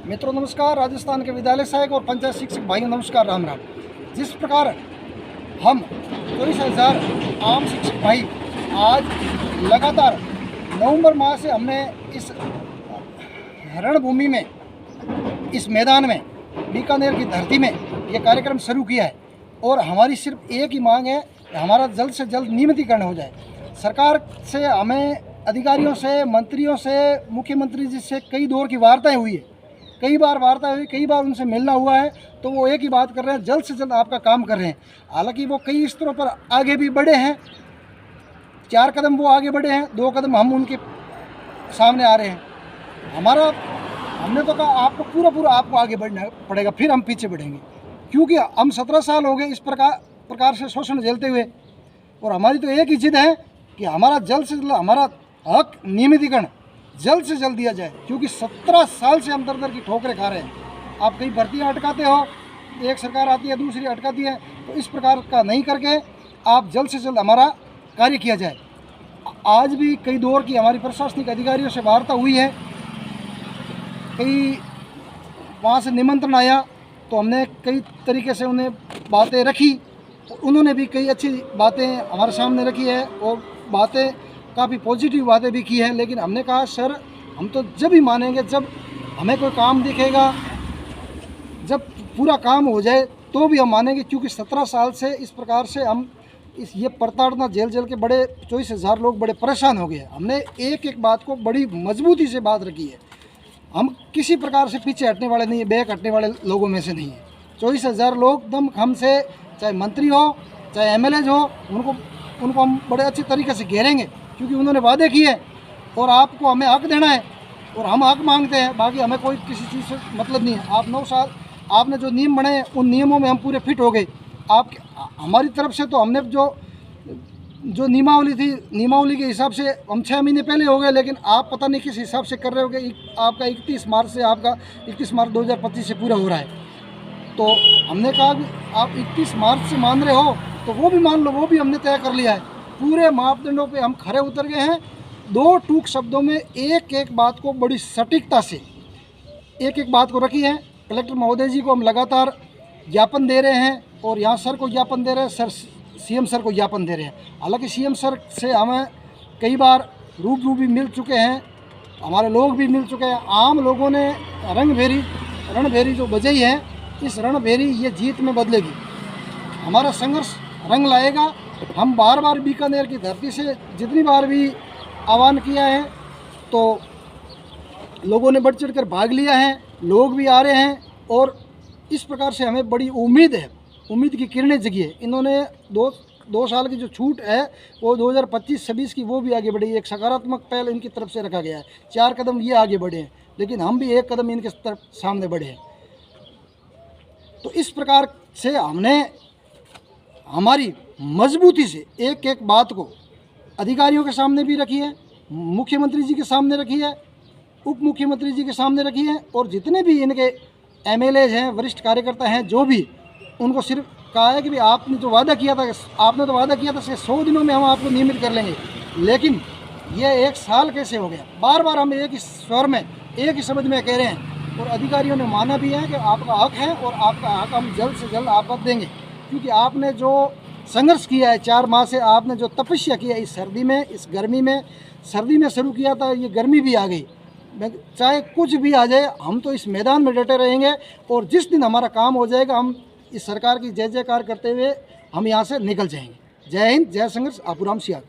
मित्रों नमस्कार, राजस्थान के विद्यालय सहायक और पंचायत शिक्षक भाइयों नमस्कार, राम राम। जिस प्रकार हम 24,000 आम शिक्षक भाई आज लगातार नवंबर माह से हमने इस रणभूमि में, इस मैदान में, बीकानेर की धरती में ये कार्यक्रम शुरू किया है और हमारी सिर्फ एक ही मांग है कि हमारा जल्द से जल्द नियमितीकरण हो जाए। सरकार से हमें अधिकारियों से, मंत्रियों से, मुख्यमंत्री जी से कई दौर की वार्ताएं हुई है, कई बार वार्ता हुई, कई बार उनसे मिलना हुआ है, तो वो एक ही बात कर रहे हैं, जल्द से जल्द आपका काम कर रहे हैं। हालांकि वो कई स्तरों पर आगे भी बढ़े हैं, 4 कदम वो आगे बढ़े हैं, 2 कदम हम उनके सामने आ रहे हैं। हमने तो कहा आपको पूरा आपको आगे बढ़ना पड़ेगा, फिर हम पीछे बढ़ेंगे, क्योंकि हम 17 साल हो गए इस प्रकार से शोषण झेलते हुए, और हमारी तो एक ही जिद है कि हमारा जल्द से जल्द हमारा हक नियमितीकरण जल्द से जल्द दिया जाए, क्योंकि 17 साल से हम दर दर की ठोकरें खा रहे हैं। आप कई भर्तियाँ अटकाते हो, एक सरकार आती है दूसरी अटकाती है, तो इस प्रकार का नहीं करके आप जल्द से जल्द हमारा कार्य किया जाए। आज भी कई दौर की हमारी प्रशासनिक अधिकारियों से वार्ता हुई है, कई वहाँ से निमंत्रण आया, तो हमने कई तरीके से उन्हें बातें रखी, उन्होंने भी कई अच्छी बातें हमारे सामने रखी है और बातें काफ़ी पॉजिटिव बातें भी की है। लेकिन हमने कहा सर, हम तो जब ही मानेंगे जब हमें कोई काम दिखेगा, जब पूरा काम हो जाए तो भी हम मानेंगे, क्योंकि 17 साल से इस प्रकार से हम ये प्रताड़ना जेल के बड़े 24,000 लोग बड़े परेशान हो गए। हमने एक एक बात को बड़ी मजबूती से बात रखी है, हम किसी प्रकार से पीछे हटने वाले नहीं है, बैक हटने वाले लोगों में से नहीं है। 24,000 लोग एकदम हमसे, चाहे मंत्री हो चाहे एमएलए हो, उनको हम बड़े अच्छे तरीके से घेरेंगे, क्योंकि उन्होंने वादे किए और आपको हमें हक देना है और हम हक मांगते हैं। बाकी हमें कोई किसी चीज़ से मतलब नहीं है। आप 9 साल आपने जो नियम बनाए उन नियमों में हम पूरे फिट हो गए। आप हमारी तरफ से तो हमने जो नियमावली थी, नियमावली के हिसाब से हम 6 महीने पहले हो गए, लेकिन आप पता नहीं किस हिसाब से कर रहे हो कि आपका 31 मार्च से, आपका 31 मार्च 2025 से पूरा हो रहा है। तो हमने कहा कि आप 31 मार्च से मान रहे हो तो वो भी मान लो, वो भी हमने तय कर लिया है। पूरे मापदंडों पे हम खरे उतर गए हैं। 2 टूक शब्दों में एक एक बात को बड़ी सटीकता से एक एक बात को रखी है। कलेक्टर महोदय जी को हम लगातार ज्ञापन दे रहे हैं और यहाँ सर को ज्ञापन दे रहे हैं, सीएम सर को ज्ञापन दे रहे हैं। हालांकि सीएम सर से हमें कई बार रूबरू भी मिल चुके हैं, हमारे लोग भी मिल चुके हैं। आम लोगों ने रणभेरी जो बजाई है, इस रणभेरी ये जीत में बदलेगी। हमारा संघर्ष रंग लाएगा। हम बार बार बीकानेर की धरती से जितनी बार भी आह्वान किया है तो लोगों ने बढ़ चढ़ कर भाग लिया है, लोग भी आ रहे हैं और इस प्रकार से हमें बड़ी उम्मीद है, उम्मीद की किरणें जगी है। इन्होंने दो साल की जो छूट है वो 2025-26 की वो भी आगे बढ़ी, एक सकारात्मक पहल इनकी तरफ से रखा गया है। 4 कदम ये आगे बढ़े हैं, लेकिन हम भी 1 कदम इनके तरफ सामने बढ़े हैं। तो इस प्रकार से हमने हमारी मजबूती से एक एक बात को अधिकारियों के सामने भी रखी है, मुख्यमंत्री जी के सामने रखी है, उप मुख्यमंत्री जी के सामने रखी है, और जितने भी इनके एमएलए हैं, वरिष्ठ कार्यकर्ता हैं, जो भी, उनको सिर्फ कहा है कि भाई आपने तो वादा किया था कि 100 दिनों में हम आपको नियमित कर लेंगे, लेकिन ये 1 साल कैसे हो गया। बार बार हम एक ही स्वर में, एक ही शब्द में कह रहे हैं और अधिकारियों ने माना भी है कि आपका हक है और आपका हक हम जल्द से जल्द आपको देंगे। क्योंकि आपने जो संघर्ष किया है 4 माह से, आपने जो तपस्या की है इस सर्दी में, इस गर्मी में, सर्दी में शुरू किया था, ये गर्मी भी आ गई, चाहे कुछ भी आ जाए हम तो इस मैदान में डटे रहेंगे और जिस दिन हमारा काम हो जाएगा हम इस सरकार की जय जयकार करते हुए हम यहाँ से निकल जाएंगे। जय हिंद, जय संघर्ष, आपूराम सियाग।